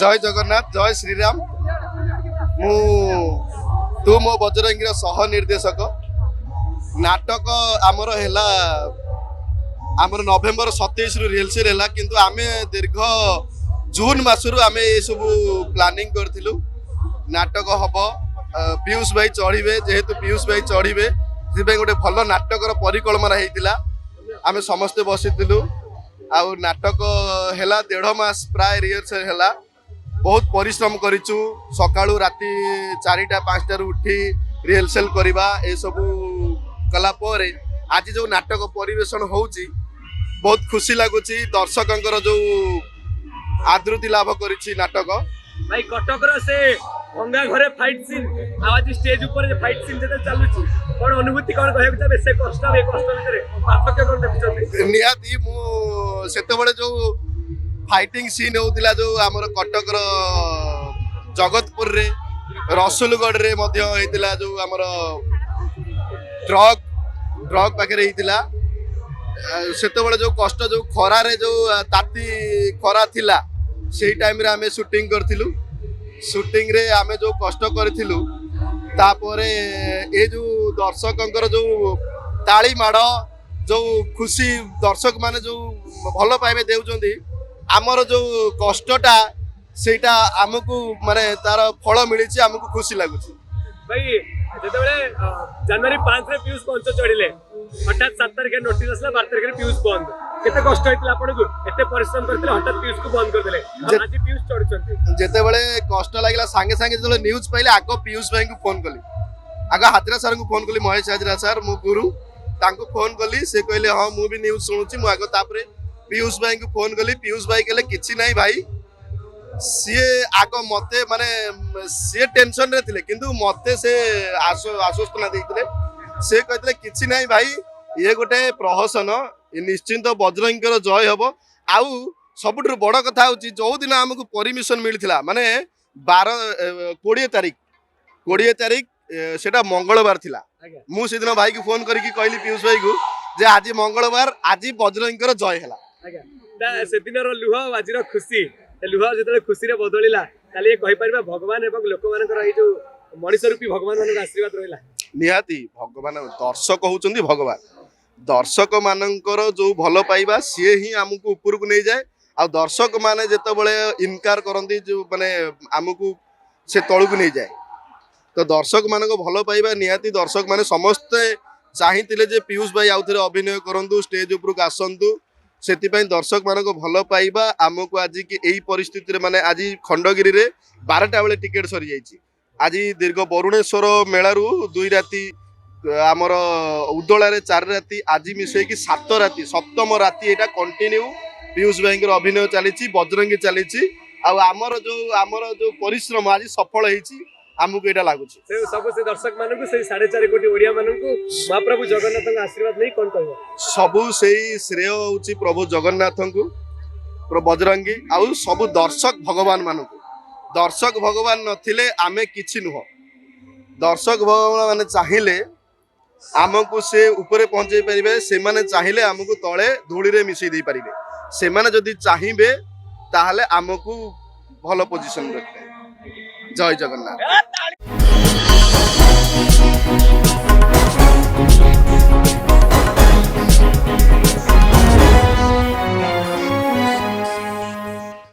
जय जगन्नाथ जय श्रीराम मु तू मो बजरंगी सह निर्देशक नाटक आमर है आमर नवेम्बर 27 रु रिहर्सल है किंतु आमे दीर्घ जून मासरू आमे ये सब प्लानिंग करथिलु नाटक हब पीयूष भाई चढ़े जेहेतु पीयूष भाई चढ़े से गोटे भल नाटकर परिकल्पना होता आमे समस्ते बसीलु आउ नाटक है 1.5 मास प्राय रिहर्सल है बहुत परिश्रम करिचु सकाळु राति 4टा-5टार उठी रिहर्सल करवा ए सब कला परे आज जो नाटक परिवेशन होउची बहुत खुशी लगुच दर्शकों जो आदृति लाभ करिछि नाटक भाई कटकर से भंगा घरे फाइट सीन आज स्टेज ऊपर फाइट सीन जते चालुछि कोन अनुभूति कोन कहबे तबे से कष्ट ए कष्ट भितरे पार्थक्य कोन देखुछथि निहाती मु सेते बळे जो फाइटिंग सीन होतिला जो हमर कटकर जगतपुर रे रसुलगढ़ रे मध्य हेतिला जो हमर ट्रक पाखे हेतिला सेते बळे जो कष्ट जो खरा रे जो ताती खरा थिला से टाइम रे आमे शूटिंग करथिलु शूटिंग रे आमे जो कष्ट करथिलु तापरे ए जो दर्शकंकर जो ताली माड़ जो खुशी दर्शक माने जो भल पाइबे देउचंदी आमर जो कष्टटा सेटा आमको माने तार फल मिली आमको खुशी लगुच भाई जेतेबेले जनवरी 5 रे पीयूष पंच चढ़िले हठात 7 तारिख नोटिस आसला 12 तारिख पीयूष बंद केते कष्ट होइतला आपनको एते परिश्रम करथिले हठात पीयूष को बंद कर देले आज पीयूष चढ़ुचंती जेतेबेले कष्ट लागला संगे संगे जेतेबेले न्यूज पाइले आगो पीयूष भाई को फोन कली आगो हाजरा सर को फोन कली महेश हाजरा सर मो गुरु तांको फोन कली से कहले हां मु भी न्यूज सुनुची मु आगो तापरे पीयूष भाई को फोन कली पीयूष भाई कहले किछि नाही भाई सी आग मते माने सी टेंशन रे थिले किंतु मते से आश्वासना देइतले से कहतले किछि नाही भाई ये गोटे प्रहसन निश्चिंत बजरंगीर जय हबो आउ सबुठ बड़ कथा होची जो दिन हमको परमिशन मिलथिला माने 20 तारीख सेटा मंगलवार थिला मु से दिन भाई को फोन करके कहली पीयूष भाई को जे आज मंगलवार आज बजरंगीर जय हला आज्ञा से दिन रो लुहा आज रो खुशी लुहा जो खुशी रे बदलिला ताले कहि परबा भगवान एवं लोक मानकर ए जो मनीष रूपी भगवान मानक आशीर्वाद रहिला निहाती भगवान दर्शक होउचंदी भगवान दर्शक मानकर जो भल पाइबा सी ही आमको ऊपर को नहीं जाए आ दर्शक माने जेते बळे इनकार करंदी जो माने आमको से तळु को नहीं जाए तो दर्शक मानक भल पाइबा निहाती दर्शक माने समस्त चाहितिले जे पीयूष भाई आउथरे अभिनय करंतु स्टेज ऊपर को आसंतु सेतिपई दर्शक मानक भल पाइबा आमको आज की एई परिस्थिति रे माने आज खंडगिरी रे 12टा बेले टिकेट सरी जाईची आज दीर्घ बरुणेश्वर मेलारू 2 राति आमर उदला रे 4 राति आज मिसे की 7 राति सप्तम राति एटा कंटिन्यू पीयूष भाई अभिनय चली बजरंगी चली आमर जो परिश्रम आज सफल होईची आमको एटा लागुच सब से दर्शक मानक से 4.5 कोटी ओडिया मानक महाप्रभु जगन्नाथ आशीर्वाद नहीं कोन कहबो सबु सेही श्रेय होची प्रभु जगन्नाथ को बजरंगी आउ सब दर्शक भगवान मानक दर्शक भगवान नथिले आमे किछि नुह दर्शक भगवान माने चाहिए आमको से ऊपर पहुंचे पारे से माने चाहिए आमको तले धूली रे मिसई दे पारिबे से माने जदि चाहिए ताहले आमको भल पोजीशन रखते जय जगन्नाथ।